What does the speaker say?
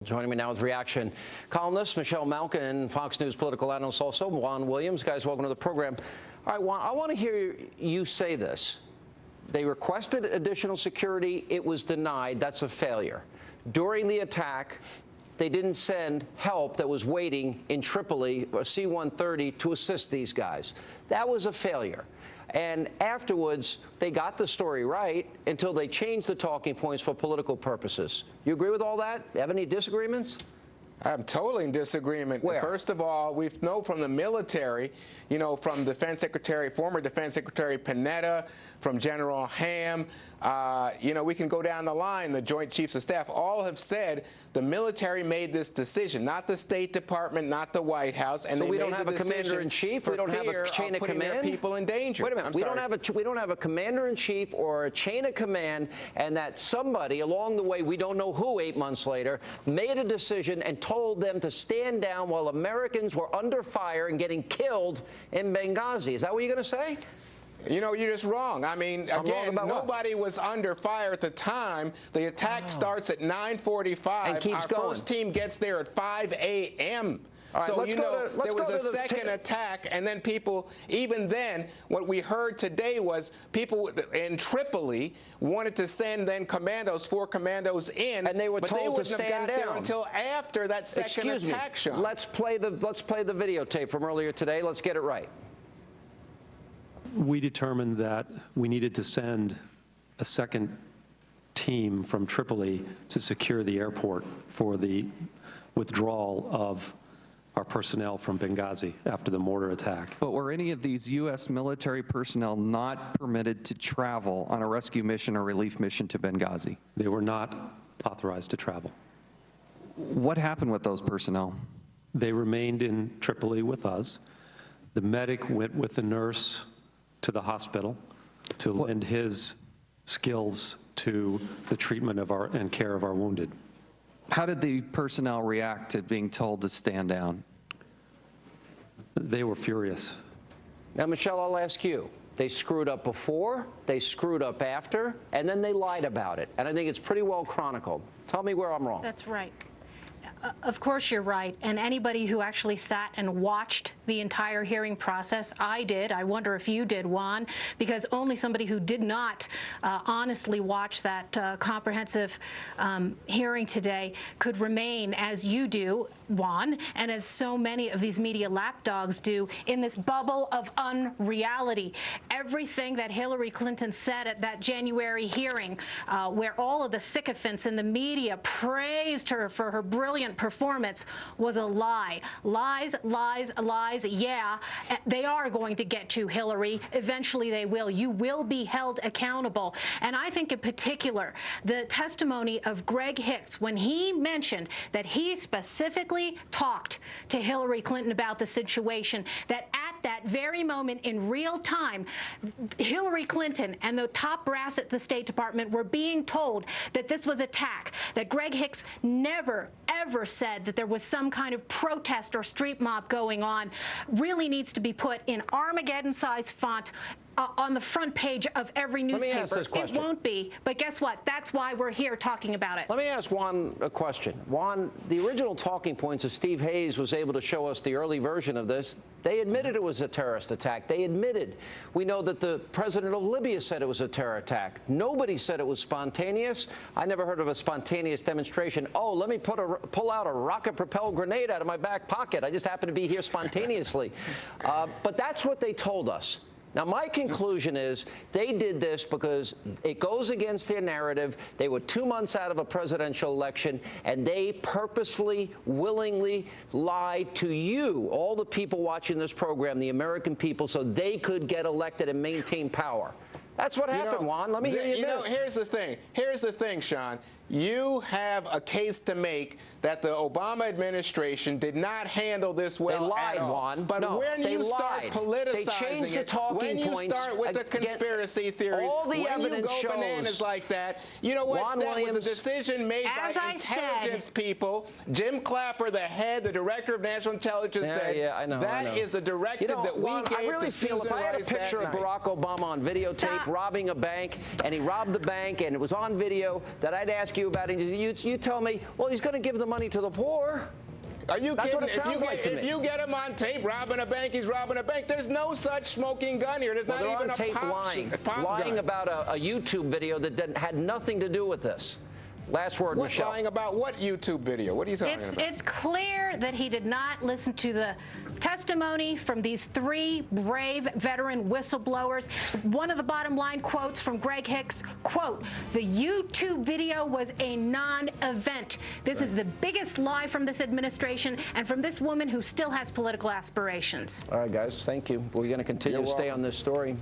Joining me now with reaction, columnist Michelle Malkin and Fox News political analyst also, Juan Williams. Guys, welcome to the program. All right, Juan, I want to hear you say this. They requested additional security. It was denied. That's a failure. During the attack, they didn't send help that was waiting in Tripoli, a C-130, to assist these guys. That was a failure. And afterwards, they got the story right until they changed the talking points for political purposes. You agree with all that? Have any disagreements? I'm totally in disagreement. Where? First of all, we know from the military, you know, from former Defense Secretary Panetta, from General Ham, you know, we can go down the line. The Joint Chiefs of Staff all have said the military made this decision, not the State Department, not the White House, and so they we made don't have the a commander-in-chief. We don't have a chain of command. Their people in danger. Wait a minute. We don't have a commander-in-chief or a chain of command, and that somebody along the way, we don't know who, 8 months later, made a decision and told them to stand down while Americans were under fire and getting killed in Benghazi. Is that what you're going to say? You know, you're just wrong. I mean, again, nobody was under fire at the time. The attack starts at 9:45. And keeps going. Our first team gets there at 5 a.m. Right, so, you know, there was a second attack, and then people, even then, what we heard today was people in Tripoli wanted to send then commandos, 4 commandos in, and they were told to stand down there until after that second attack, Sean. Let's play the videotape from earlier today. Let's get it right. We determined that we needed to send a second team from Tripoli to secure the airport for the withdrawal of our personnel from Benghazi after the mortar attack. But were any of these U.S. military personnel not permitted to travel on a rescue mission or relief mission to Benghazi? They were not authorized to travel. What happened with those personnel? They remained in Tripoli with us. The medic went with the nurse to the hospital to lend his skills to the treatment of and care of our wounded. How did the personnel react to being told to stand down? They were furious. Now, Michelle, I'll ask you. They screwed up before, they screwed up after, and then they lied about it. And I think it's pretty well chronicled. Tell me where I'm wrong. That's right. Of course you're right, and anybody who actually sat and watched the entire hearing process, I did. I wonder if you did, Juan, because only somebody who did not honestly watch that comprehensive hearing today could remain, as you do, Juan, and as so many of these media lapdogs do, in this bubble of unreality. Everything that Hillary Clinton said at that January hearing, where all of the sycophants in the media praised her for her brilliant performance, was a lie. Lies, lies, lies. Yeah, they are going to get you, Hillary. Eventually they will. You will be held accountable. And I think in particular, the testimony of Greg Hicks, when he mentioned that he specifically talked to Hillary Clinton about the situation, that at that very moment in real time, Hillary Clinton and the top brass at the State Department were being told that this was attack, that Greg Hicks never, ever said that there was some kind of protest or street mob going on, really needs to be put in Armageddon-sized font on the front page of every newspaper. Let me ask this question. It won't be, but guess what? That's why we're here talking about it. Let me ask Juan a question. Juan, the original talking points, as Steve Hayes was able to show us the early version of this, they admitted it was a terrorist attack. They admitted. We know that the president of Libya said it was a terror attack. Nobody said it was spontaneous. I never heard of a spontaneous demonstration. Oh, let me pull out a rocket-propelled grenade out of my back pocket. I just happen to be here spontaneously. But that's what they told us. Now, my conclusion is they did this because it goes against their narrative. They were 2 months out of a presidential election, and they purposely, willingly lied to you, all the people watching this program, the American people, so they could get elected and maintain power. That's what happened, Juan. Let me hear you. You know, here's the thing. Here's the thing, Sean. You have a case to make that the Obama administration did not handle this well. They lied, at all. Juan. But no, when you start politicizing they changed the talking when you points start with the conspiracy theories, all the when evidence you go bananas like that, you know what? Juan that Williams, was a decision made by intelligence people. Jim Clapper, the director of national intelligence, said that is the directive that we gave I really to feel Susan if I had a Rice picture of Barack Obama on videotape robbing a bank, and he robbed the bank, and it was on video, that I'd ask you you about it. You tell me, well, he's going to give the money to the poor. Are you That's kidding? what it sounds like to me. If you get him on tape robbing a bank, he's robbing a bank. There's no such smoking gun here. There's Well, not they're even on a tape pop lying gun. about a YouTube video that had nothing to do with this. Last word, What, Michelle. lying about what YouTube video? What are you talking about? It's clear that he did not listen to the testimony from these 3 brave veteran whistleblowers. One of the bottom line quotes from Greg Hicks, quote, "The YouTube video was a non-event." This is the biggest lie from this administration and from this woman who still has political aspirations. All right, guys, thank you. We're going to continue You're to stay welcome. on this story.